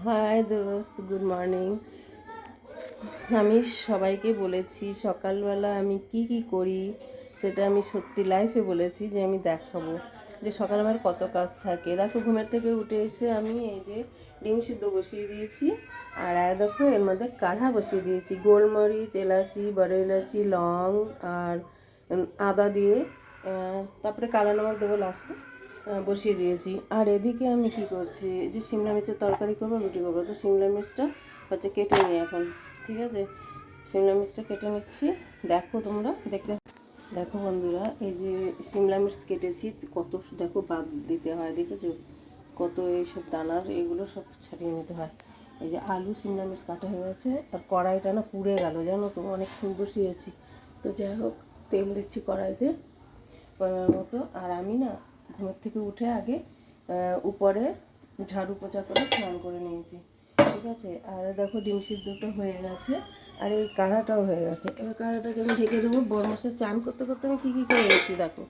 High দোস্ত, good morning. আমি সবাইকে বলেছি সকালবেলা আমি কি কি করি সেটা আমি সত্যি লাইফে বলেছি যে আমি দেখাবো যে সকালে আমার কত কাজ থাকে। দেখো, ঘুমের থেকে উঠে এসে আমি এই যে ডিম সিদ্ধ বসিয়ে দিয়েছি, আর দেখো এর মধ্যে কাঢ়া বসিয়ে দিয়েছি গোলমরিচ, এলাচি, বড় এলাচি, লং আর আদা দিয়ে, তারপরে কালো নমক দেবো লাস্টে, বসিয়ে দিয়েছি। আর এদিকে আমি কি করছি, যে শিমলা মির্চের তরকারি করবো, রুটি করবো, তো শিমলা মির্চটা হচ্ছে কেটে নিই এখন। ঠিক আছে, শিমলা মির্চটা কেটে নিচ্ছি। দেখো তোমরা দেখতে, দেখো বন্ধুরা, এই যে শিমলা মির্চ কেটেছি কত, দেখো বাদ দিতে হয়, দেখেছো কত এইসব দানার, এগুলো সব ছাড়িয়ে নিতে হয়। এই যে আলু শিমলা মির্চ কাটা হয়ে গেছে, আর কড়াইটা না পুড়ে গেল জানো তো, অনেকক্ষণ বসিয়েছি। তো যাই হোক, তেল দিচ্ছি কড়াইতে পরিমাণ মতো। আর আমি না ঘুমের থেকে উঠে আগে উপরে ঝাড়ু পোছা করে স্নান করে নিয়েছি। ঠিক আছে, আর দেখো ডিম সিদ্ধটা হয়ে গেছে, আর এই কাঢ়াটাও হয়ে গেছে। এবার কাঢ়াটাকে আমি ঢেকে দেবো। বরমাসের চান করতে করতে আমি কী কী করে গেছি দেখো,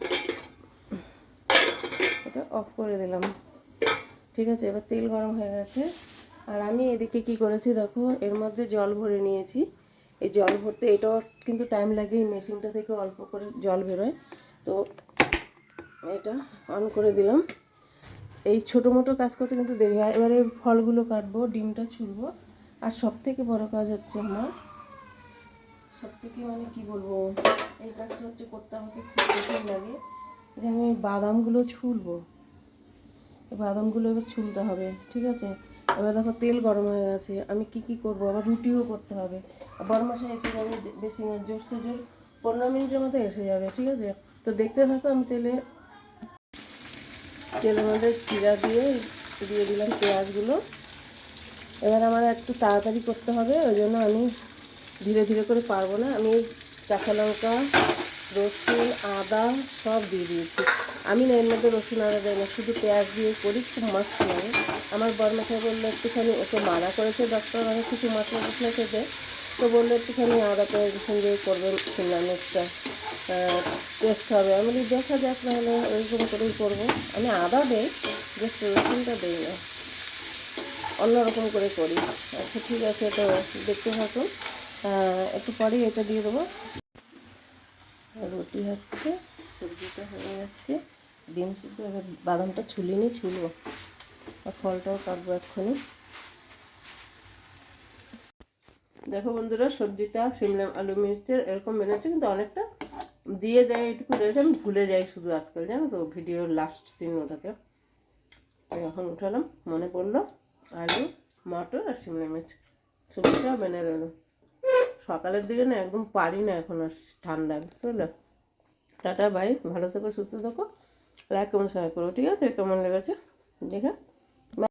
এটা অফ করে দিলাম। ঠিক আছে, এবার তেল গরম হয়ে গেছে, আর আমি এদিকে কি করেছি দেখো, এর মধ্যে জল ভরে নিয়েছি। এই জল ভরতে এটাও কিন্তু টাইম লাগে, এই মেশিনটা থেকে অল্প করে জল বেরোয়। তো এটা অন করে দিলাম। এই ছোটো মোটো কাজ করতে কিন্তু দেরি হয়। এবারে ফলগুলো কাটবো, ডিমটা ছুলবো, আর সব থেকে বড়ো কাজ হচ্ছে আমার, সব থেকে মানে কী বলবো, এই কাজটা হচ্ছে করতে আমাকে খুব কঠিন লাগে, যে আমি বাদামগুলো ছুলবো। বাদামগুলো এবার ছুলতে হবে। ঠিক আছে, এবার দেখো তেল গরম হয়ে গেছে, আমি কি কি করব, আবার রুটিও করতে হবে। বরমাসে এসে যাবে, বেশি না, জোর সে জোর 15 মিনিটের মধ্যে এসে যাবে। ঠিক আছে, তো দেখতে থাকো। আমি তেলের মধ্যে জিরা দিয়ে দিয়ে দিলাম পেঁয়াজগুলো। এবার আমার একটু তাড়াতাড়ি করতে হবে, ওই জন্য আমি ধীরে ধীরে করে পারবো না। আমি কাঁচা লঙ্কা, রসুন, আদা সব দিয়ে দিয়েছি। আমি না এর মধ্যে রসুন আদা দেয় না, শুধু পেঁয়াজ দিয়ে করি, খুব মাস্ত লাগে। আমার বরমাসাই বললো একটুখানি, ওকে মানা করেছে ডক্টর অনেক কিছু মশলা টশলা খেতে, তো বললো একটুখানি আদা পেঁয়াজ রসুন দিয়ে করবেন শিমলা মির্চটা, টেস্ট হবে। আমি বলি দেখা যাক, নাহলে ওইরকম করেই করবো। আমি আদা দেই, জাস্ট রসুনটা দেই না, অন্যরকম করে করি। আচ্ছা ঠিক আছে, তো দেখতে থাকুন। একটু পরেই এটা দিয়ে দেবো। রুটি হচ্ছে, সবজিটা হয়ে যাচ্ছে, ডিম সিদ্ধ। এবার বাদামটা ছুলিনি, ছুলবো, আর ফলটাও কাটবো এক্ষুনি। দেখো বন্ধুরা, সবজিটা শিমলা আলু মির্চের এরকম বেড়েছে, কিন্তু অনেকটা দিয়ে দেয়, এইটুকু রয়েছে। আমি ভুলে যাই শুধু আজকাল, জানো তো, ভিডিওর লাস্ট সিন ওটাতে। এখন উঠালাম, মনে পড়লো আলু, মটর আর শিমলা মির্চ, সবজিটাও বেনে রইল। সকালের দিকে না একদম পারি না এখন, আর ঠান্ডা, বুঝতে পারলে। টাটা, বাই, ভালো থেকো, সুস্থ থেকো, লাইক কমেন্ট শেয়ার করো। ঠিক আছে, কেমন লেগেছে দেখে।